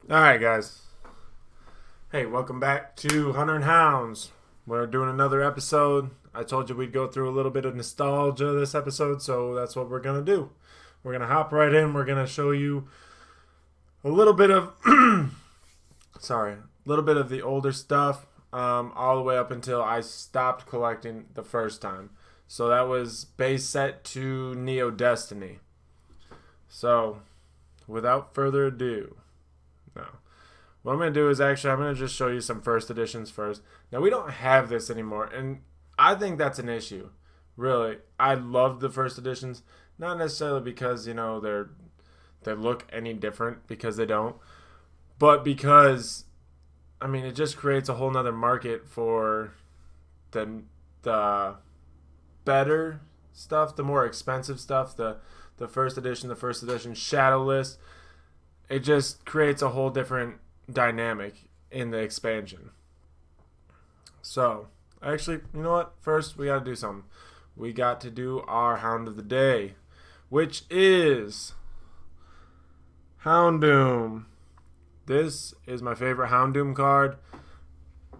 Alright, guys. Hey, welcome back to Hunter and Hounds. We're doing another episode. I told you we'd go through a little bit of nostalgia this episode, so that's what we're going to do. We're going to hop right in. We're going to show you a little bit of, a little bit of the older stuff, all the way up until I stopped collecting the first time. So that was base set to Neo Destiny. So, without further ado, no. What I'm going to do is I'm going to just show you some first editions first. Now, we don't have this anymore, and I think that's an issue. Really, I love the first editions, not necessarily because, they look any different, because they don't, but because, it just creates a whole nother market for the better stuff, the more expensive stuff, the first edition Shadowless. It just creates a whole different dynamic in the expansion. So, actually, you know what? First, we got to do something. We got to do our Hound of the Day, which is Houndoom. This is my favorite Houndoom card.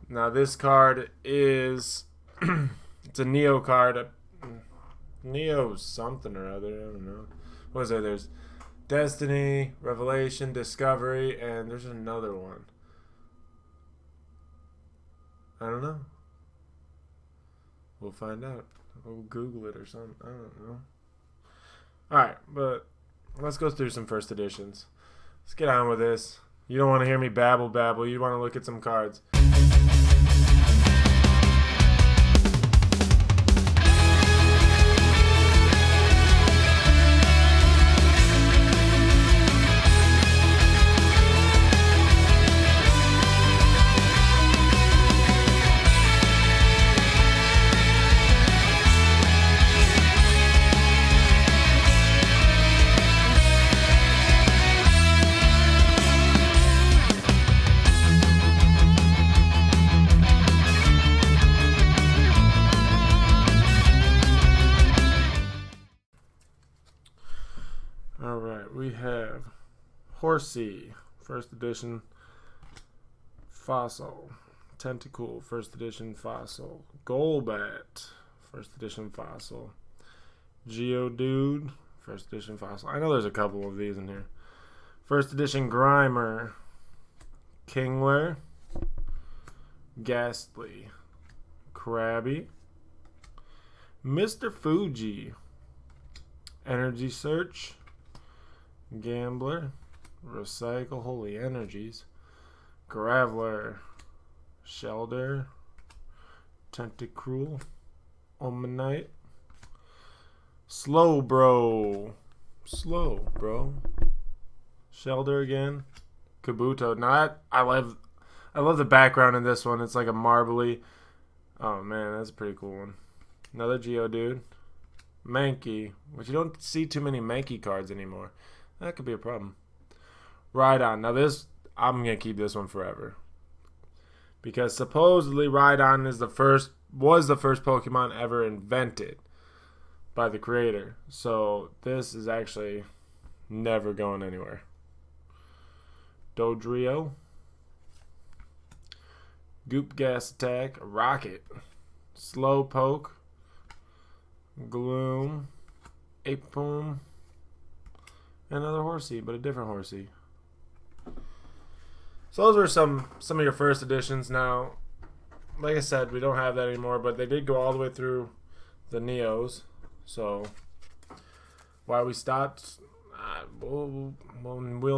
Now, this card is it's a Neo card. Neo something or other. I don't know. What is there? There's Destiny, Revelation, Discovery, and there's another one. I don't know. We'll find out. We'll Google it or something. I don't know. Alright, but let's go through some first editions. Let's get on with this. You don't want to hear me babble. You want to look at some cards. Alright, we have Horsey, first edition Fossil. Tentacool, first edition Fossil. Golbat, first edition Fossil. Geodude, first edition Fossil. I know there's a couple of these in here. First edition Grimer. Kingler. Ghastly. Krabby. Mr. Fuji. Energy Search. Gambler, Recycle, Holy Energies, Graveler, Shelder, Tentacruel, Omanite, Slowbro, Shelder again, Kabuto. Now I love the background in this one. It's like a marbly. Oh man, that's a pretty cool one. Another Geodude, Mankey, which you don't see too many Mankey cards anymore. That could be a problem. Rhydon. Now this, I'm going to keep this one forever. Because supposedly Rhydon was the first Pokemon ever invented by the creator. So this is actually never going anywhere. Dodrio. Goop Gas Attack. Rocket. Slowpoke. Gloom. Apom. Another Horsey, but a different Horsey. So those were some of your first editions. Now, like I said, we don't have that anymore, but they did go all the way through the Neos. So why we stopped, we'll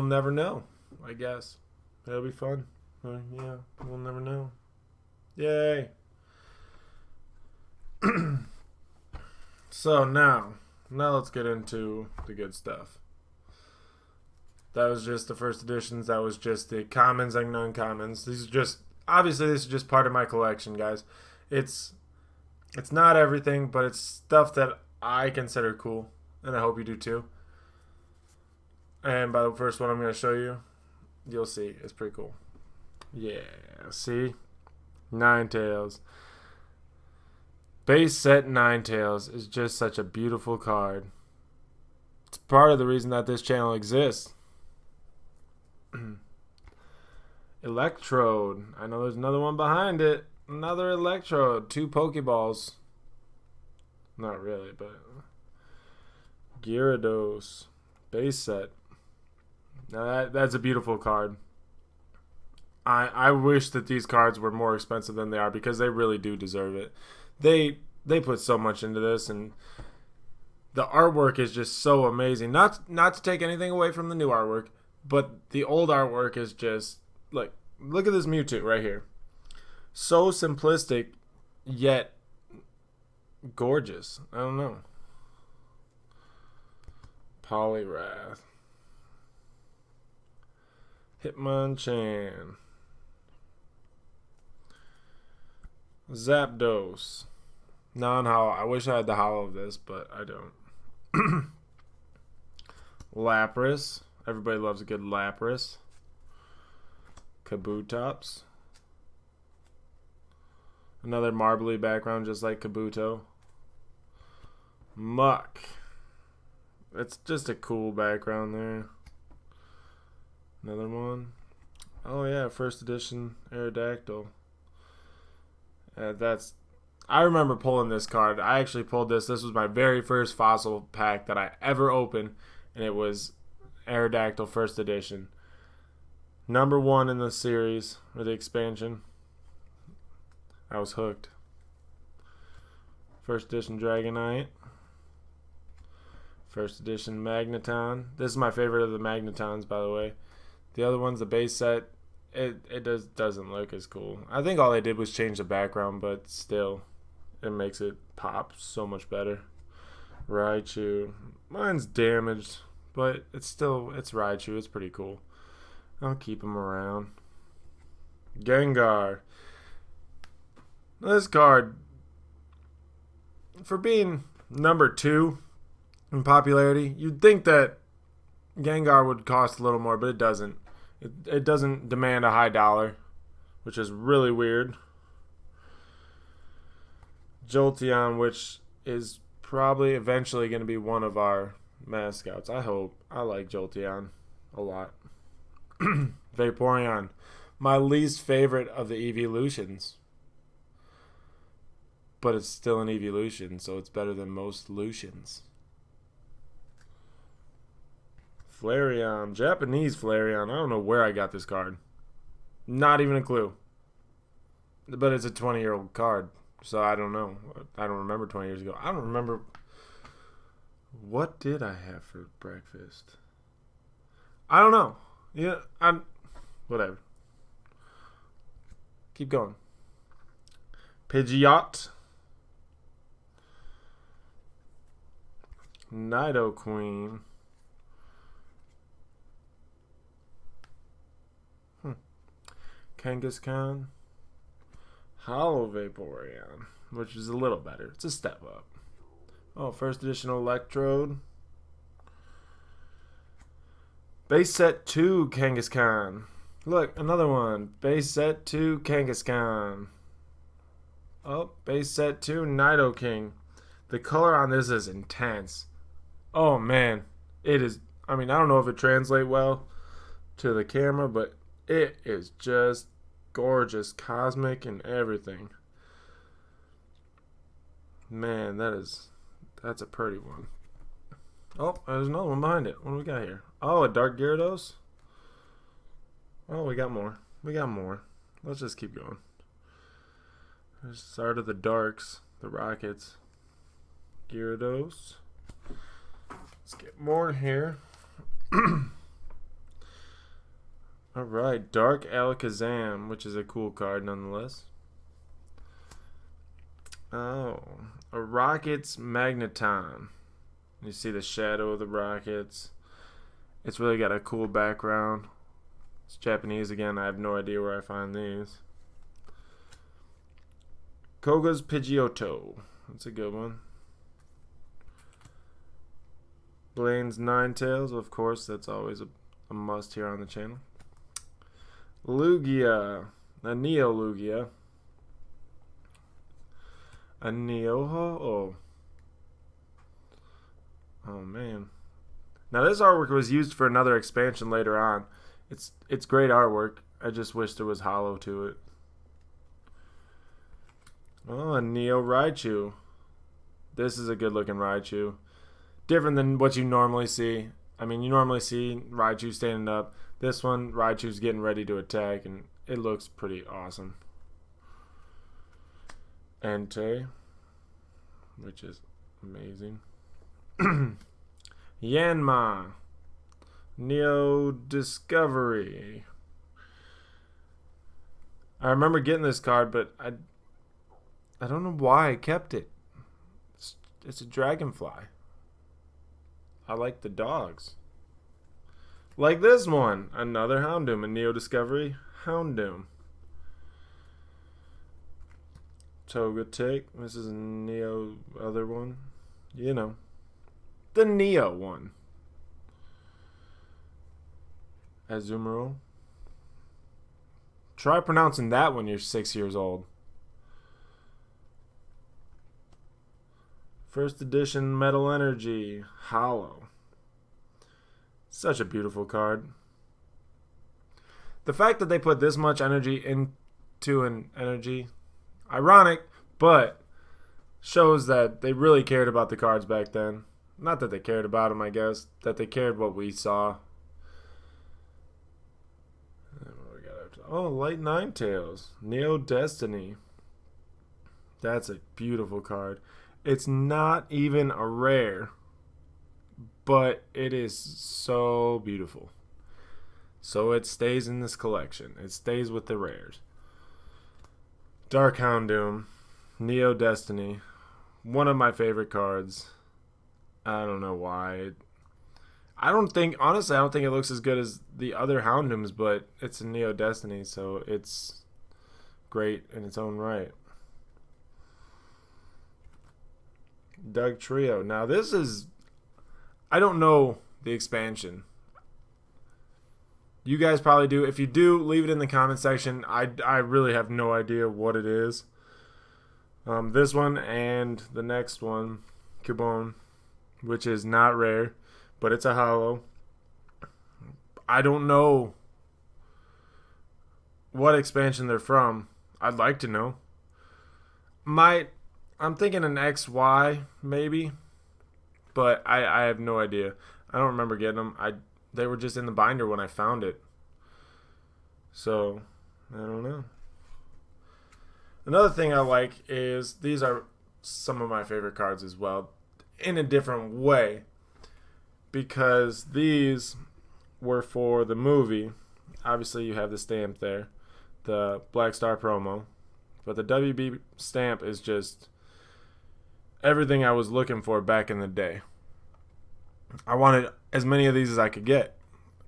never know, I guess. It'll be fun. Yeah, we'll never know. Yay. So now let's get into the good stuff. That was just the first editions. That was just the commons and uncommons. This is just part of my collection, guys. It's not everything, but it's stuff that I consider cool, and I hope you do too. And by the first one I'm going to show you, you'll see. It's pretty cool. Yeah, see? Ninetales. Base set Ninetales is just such a beautiful card. It's part of the reason that this channel exists. Electrode. I know there's another one behind it. Another Electrode. 2 Pokeballs. Not really, but... Gyarados. Base set. Now that's a beautiful card. I wish that these cards were more expensive than they are because they really do deserve it. They put so much into this, and the artwork is just so amazing. Not to take anything away from the new artwork, but the old artwork is just like, look at this Mewtwo right here. So simplistic, yet gorgeous. I don't know. Poliwrath. Hitmonchan. Zapdos. Non-hollow. I wish I had the hollow of this, but I don't. Lapras. Everybody loves a good Lapras. Kabutops. Another marbly background just like Kabuto. Muck. It's just a cool background there. Another one. Oh yeah, first edition Aerodactyl. I remember pulling this card. I actually pulled this. This was my very first fossil pack that I ever opened, and it was Aerodactyl first edition. Number 1 in the series, or the expansion. I was hooked. First edition Dragonite. First edition Magneton. This is my favorite of the Magnetons, by the way. The other one's the base set. It doesn't look as cool. I think all they did was change the background, but still, it makes it pop so much better. Raichu. Mine's damaged, but it's Raichu. It's pretty cool. I'll keep him around. Gengar. This card, for being number 2 in popularity, you'd think that Gengar would cost a little more, but it doesn't. It doesn't demand a high dollar, which is really weird. Jolteon, which is probably eventually going to be one of our mascots. I hope. I like Jolteon a lot. Vaporeon, my least favorite of the evolutions. But it's still an evolution, so it's better than most Lucians. Flareon. Japanese Flareon. I don't know where I got this card. Not even a clue. But it's a 20-year-old card, so I don't know. I don't remember 20 years ago. I don't remember. What did I have for breakfast? I don't know. Yeah, whatever. Keep going. Pidgeot. Nidoqueen. Kangaskhan. Hollow Vaporeon, which is a little better. It's a step up. Oh, first edition Electrode. Base set 2 Kangaskhan. Look, another one. Base set 2 Kangaskhan. Oh, base set 2 Nidoking. The color on this is intense. Oh, man. It is. I mean, I don't know if it translates well to the camera, but it is just gorgeous, cosmic, and everything. Man, that's a pretty one. Oh, there's another one behind it. What do we got here? Oh, a Dark Gyarados. Oh, we got more. Let's just keep going. There's start of the Darks, the Rockets. Gyarados. Let's get more here. Alright, Dark Alakazam, which is a cool card nonetheless. Oh, a Rockets Magneton. You see the shadow of the Rockets. It's really got a cool background. It's Japanese again. I have no idea where I find these. Koga's Pidgeotto. That's a good one. Blaine's Ninetales, of course. That's always a must here on the channel. Lugia. A Neo Lugia. A Neoho? Oh man. Now this artwork was used for another expansion later on. It's great artwork. I just wish there was hollow to it. Oh, a Neo Raichu. This is a good looking Raichu. Different than what you normally see. I mean, you normally see Raichu standing up. This one, Raichu's getting ready to attack, and it looks pretty awesome. Entei, which is amazing. Yanma. Neo Discovery. I remember getting this card, but I don't know why I kept it. It's a dragonfly. I like the dogs. Like this one. Another Houndoom. A Neo Discovery Houndoom. Togetic. This is a Neo other one. You know. The Neo one. Azumarill. Try pronouncing that when you're 6 years old. First edition Metal Energy. Hollow. Such a beautiful card. The fact that they put this much energy into an energy, ironic, but shows that they really cared about the cards back then. Not that they cared about them, I guess. That they cared what we saw. Oh, Light Ninetales. Neo Destiny. That's a beautiful card. It's not even a rare, but it is so beautiful. So it stays in this collection. It stays with the rares. Dark Houndoom. Neo Destiny. One of my favorite cards. I don't know why. Honestly, I don't think it looks as good as the other Houndooms, but it's a Neo Destiny, so it's great in its own right. Dugtrio. Now this is, I don't know the expansion. You guys probably do. If you do, leave it in the comment section. I really have no idea what it is. This one and the next one, Cubone, which is not rare, but it's a hollow. I don't know what expansion they're from. I'd like to know. I'm thinking an XY maybe, but I have no idea. I don't remember getting them. They were just in the binder when I found it. So, I don't know. Another thing I like is these are some of my favorite cards as well, in a different way, because these were for the movie. Obviously, you have the stamp there, the Black Star promo, but the WB stamp is just everything I was looking for back in the day. I wanted as many of these as I could get,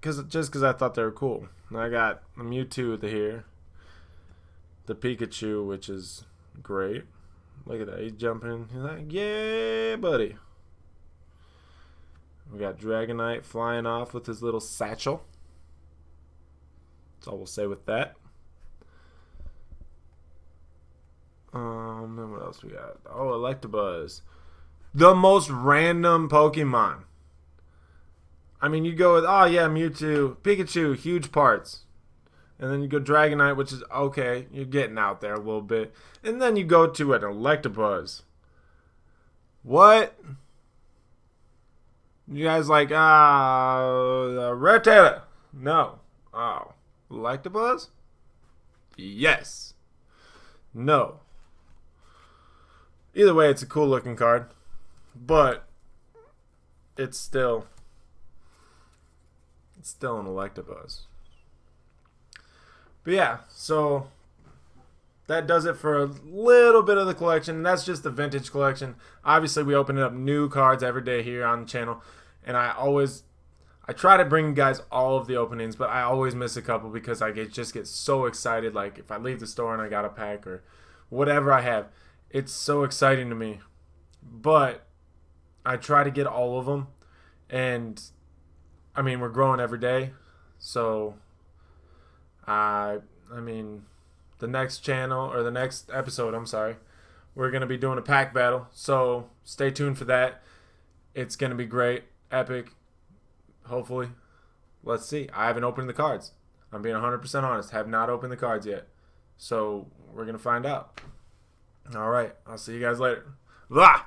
because I thought they were cool. And I got the Mewtwo here, the Pikachu, which is great. Look at that, he's jumping. He's like, yeah, buddy. We got Dragonite flying off with his little satchel. That's all we'll say with that. Then what else we got? Oh, Electabuzz. The most random Pokemon. I mean, you go with, oh yeah, Mewtwo, Pikachu, huge parts. And then you go Dragonite, which is okay. You're getting out there a little bit. And then you go to an Electabuzz. What? You guys like, Rattata? No. Oh. Electabuzz? Yes. No. Either way, it's a cool looking card. But it's still an Electabuzz. But yeah, so that does it for a little bit of the collection. That's just the vintage collection. Obviously, we open up new cards every day here on the channel. And I try to bring you guys all of the openings, but I always miss a couple because I just get so excited. Like if I leave the store and I got a pack or whatever I have, it's so exciting to me. But I try to get all of them. And I mean, we're growing every day. So I mean, the next channel or the next episode, I'm sorry, we're going to be doing a pack battle. So stay tuned for that. It's going to be great. Epic. Hopefully. Let's see. I haven't opened the cards. I'm being 100% honest. Have not opened the cards yet. So we're going to find out. All right. I'll see you guys later. Blah!